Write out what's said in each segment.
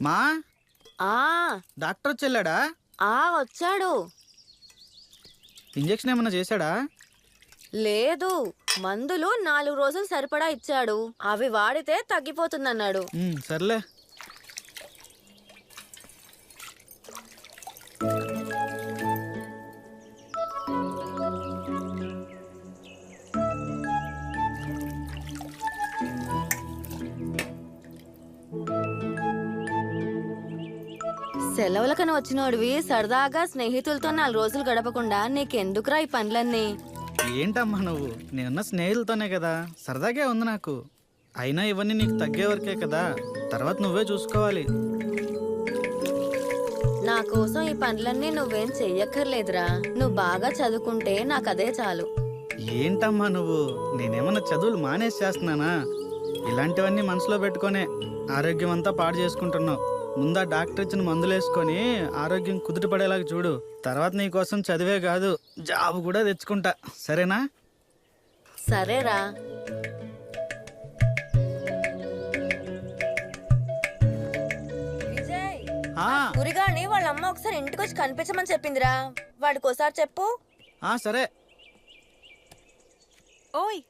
మా ఆ డాక్టర్ వచ్చాడా? వచ్చాడు. ఇంజెక్షన్ ఏమన్నా చేశాడా? లేదు, మందులు 4 రోజులు సరిపడా ఇచ్చాడు. అవి వాడితే తగ్గిపోతుందన్నాడు. సర్లే. సెలవులకని వచ్చినోడివి సరదాగా స్నేహితులతో 4 రోజులు గడపకుండా నీకెందుకురా ఈ పనులన్నీ? ఏంటమ్మా నువ్వు? నేనున్న స్నేహితులతోనే కదా, సరదాగే ఉంది నాకు. అయినా ఇవన్నీ నీకు తగ్గే వరకే కదా, తర్వాత నువ్వే చూసుకోవాలి. నా కోసం ఈ పనులన్నీ నువ్వేం చెయ్యక్కర్లేదురా. నువ్వు బాగా చదువుకుంటే నాకదే చాలు. ఏంటమ్మా నువ్వు? నేనేమన్నా చదువులు మానేసి చేస్తున్నానా? ఇలాంటివన్నీ మనసులో పెట్టుకునే ఆరోగ్యం అంతా పాడు చేసుకుంటున్నావు. ముందా డాక్టర్ ఇచ్చిన మందులు వేసుకొని ఆరోగ్యం కుదుటపడేలాగా చూడు. తర్వాత నీ కోసం చదివే కాదు, జాబ్ కూడా తెచ్చుకుంటా. సరేనా? సరేరా. విజయ్, గురిగాని వాళ్ళ అమ్మ ఒకసారి ఇంటికి వచ్చి కనిపించమని చెప్పిందిరా. వాడికి ఒకసారి చెప్పు. సరే. ఓయ్,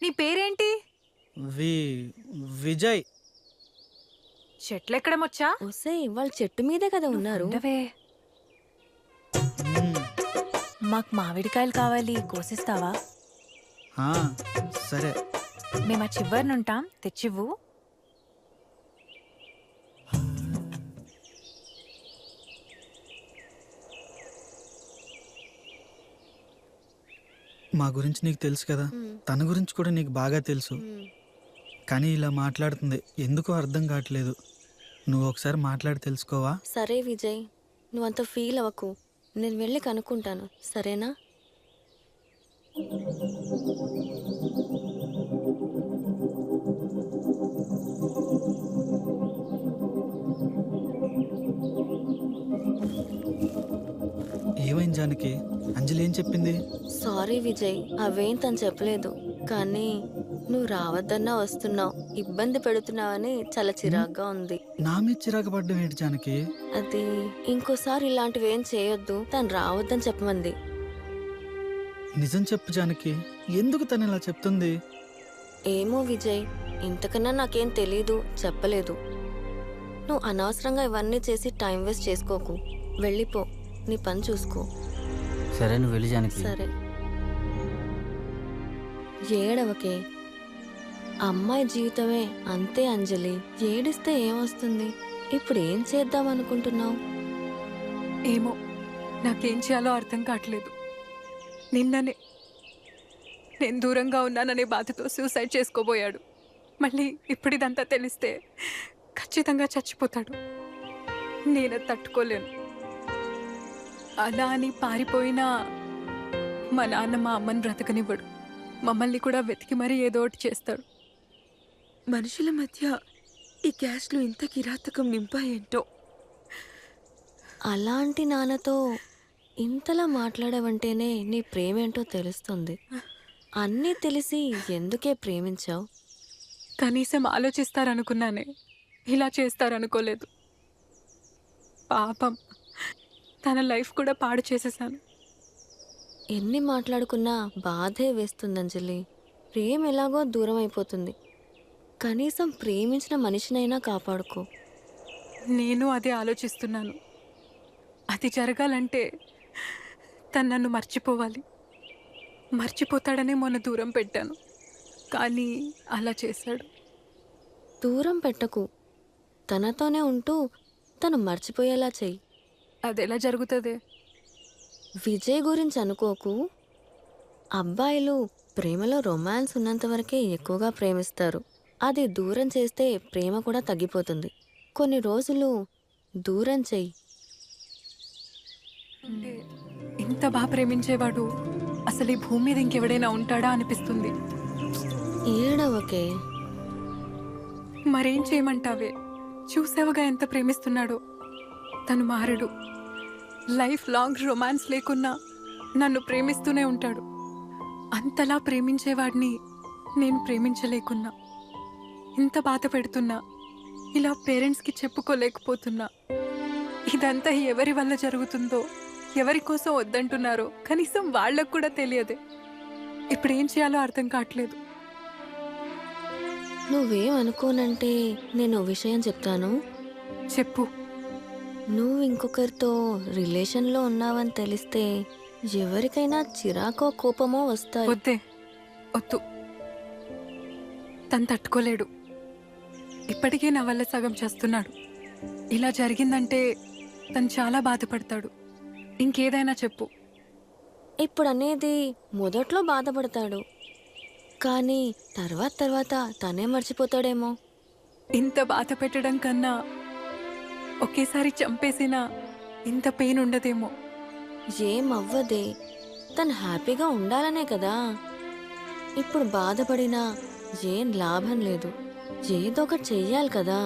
నీ పేరేంటి? విజయ్. చెట్లు ఎక్కడమొచ్చా? ఒసే, వాళ్ళు చెట్టు మీదే కదా ఉన్నారు. మాకు మామిడికాయలు కావాలి, కోసిస్తావా? సరే. మేము ఆ చివరినుంటాం, తెచ్చివ్వు. మా గురించి నీకు తెలుసు కదా, తన గురించి కూడా నీకు బాగా తెలుసు. కానీ ఇలా మాట్లాడుతుంది ఎందుకో అర్థం కావట్లేదు. నువ్వు ఒకసారి మాట్లాడి తెలుసుకోవా? సరే విజయ్, నువ్వంత ఫీల్ అవ్వకు. నేను వెళ్ళి కనుక్కుంటాను, సరేనా? ఏమైంది జానకి? అంజలి ఏం చెప్పింది? సారీ విజయ్, అవేం తను చెప్పలేదు. కానీ నువ్వు రావద్దన్నా వస్తున్నావు, ఇబ్బంది పెడుతున్నావని చాలా చిరాగ్గా ఉంది. నా మీద చిరాకు పడ్డం ఏంటి జానకి? అది ఇంకోసారి ఇలాంటివి ఏం చేయొద్దు, తను రావద్దని చెప్పమంది. నిజం చెప్పు జానకి, ఎందుకు తను ఇలా చెప్తుంది? ఏమో విజయ్, ఇంతకన్నా నాకేం తెలీదు, చెప్పలేదు. నువ్వు అనవసరంగా ఇవన్నీ చేసి టైం వేస్ట్ చేసుకోకు. వెళ్ళిపో, నీ పని చూసుకో. సరే, నువ్వు వెళ్ళి జానకి. సరే. ఏడవకే, అమ్మాయి జీవితమే అంతే అంజలి. ఏడిస్తే ఏమొస్తుంది? ఇప్పుడు ఏం చేద్దాం అనుకుంటున్నావు? ఏమో, నాకేం చేయాలో అర్థం కావట్లేదు. నిన్ననే నేను దూరంగా ఉన్నాననే బాధతో సూసైడ్ చేసుకోబోయాడు. మళ్ళీ ఇప్పుడు ఇదంతా తెలిస్తే ఖచ్చితంగా చచ్చిపోతాడు. నేను తట్టుకోలేను. అలా అని పారిపోయినా మా నాన్న మా అమ్మని బ్రతకనివ్వడు. మమ్మల్ని కూడా వెతికి మరీ ఏదో ఒకటి చేస్తాడు. మనుషుల మధ్య ఈ గ్యాస్లు ఇంత కిరాతకం నింపాయేంటో. అలాంటి నాన్నతో ఇంతలా మాట్లాడావంటేనే నీ ప్రేమేంటో తెలుస్తుంది. అన్నీ తెలిసి ఎందుకే ప్రేమించావు? కనీసం ఆలోచిస్తారనుకున్నానే, ఇలా చేస్తారనుకోలేదు. పాపం, తన లైఫ్ కూడా పాడు చేసేసాను. ఎన్ని మాట్లాడుకున్నా బాధే వేస్తుంది అంజలి. ప్రేమ ఎలాగో దూరం అయిపోతుంది. కనీసం ప్రేమించిన మనిషినైనా కాపాడుకో. నేను అదే ఆలోచిస్తున్నాను. అది జరగాలంటే తను నన్ను మర్చిపోవాలి. మర్చిపోతాడనే మొన్న దూరం పెట్టాను, కానీ అలా చేశాడు. దూరం పెట్టకు, తనతోనే ఉంటూ తను మర్చిపోయేలా చెయ్యి. అదెలా జరుగుతుంది? విజయ్ గురించి అనుకోకు. అబ్బాయిలు ప్రేమలో రొమాన్స్ ఉన్నంత వరకే ఎక్కువగా ప్రేమిస్తారు. అది దూరం చేస్తే ప్రేమ కూడా తగ్గిపోతుంది. కొన్ని రోజులు దూరం చెయ్యి. ఇంత బాగా ప్రేమించేవాడు అసలు ఈ భూమి మీద ఇంకెవడైనా ఉంటాడా అనిపిస్తుంది. ఏడవకే. మరేం చేయమంటావే? చూసావుగా ఎంత ప్రేమిస్తున్నాడో. తను మారడు. లైఫ్ లాంగ్ రొమాన్స్ లేకున్నా నన్ను ప్రేమిస్తూనే ఉంటాడు. అంతలా ప్రేమించేవాడిని నేను ప్రేమించలేకున్నా, ఇంత బాధ పెడుతున్నా, ఇలా పేరెంట్స్కి చెప్పుకోలేకపోతున్నా. ఇదంతా ఎవరి వల్ల జరుగుతుందో, ఎవరి కోసం వద్దంటున్నారో కనీసం వాళ్ళకు కూడా తెలియదే. ఇప్పుడు ఏం చేయాలో అర్థం కావట్లేదు. నువ్వేం అనుకోనంటే నేను ఓ విషయం చెప్తాను. చెప్పు. నువ్వు ఇంకొకరితో రిలేషన్లో ఉన్నావని తెలిస్తే ఎవరికైనా చిరాకో కోపమో వస్తాయి. వద్దే, వద్దు. తను తట్టుకోలేడు. ఇప్పటికే నా వల్ల సగం చేస్తున్నాడు. ఇలా జరిగిందంటే తను చాలా బాధపడతాడు. ఇంకేదైనా చెప్పు. ఇప్పుడు అనేది మొదట్లో బాధపడతాడు, కానీ తర్వాత తనే మర్చిపోతాడేమో. ఇంత బాధ పెట్టడం కన్నా ఒకేసారి చంపేసినా ఇంత పెయిన్ ఉండదేమో. ఏం అవ్వదే, తను హ్యాపీగా ఉండాలనే కదా. ఇప్పుడు బాధపడినా ఏం లాభం లేదు, ఏదో ఒకటి చెయ్యాలి కదా.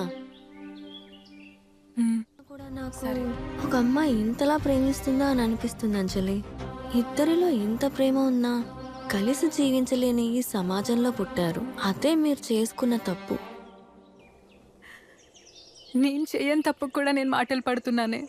ఉమ్, కూడా నాకు సరే. ఒక అమ్మాయి ఇంతలా ప్రేమిస్తుందా అని అనిపిస్తుంది అంజలి. ఇద్దరిలో ఇంత ప్రేమ ఉన్నా కలిసి జీవించలేని ఈ సమాజంలో పుట్టారు. అదే మీరు చేసుకున్న తప్పు. నేను చేయని తప్పు కూడా నేను మాటలు పడుతున్నానే.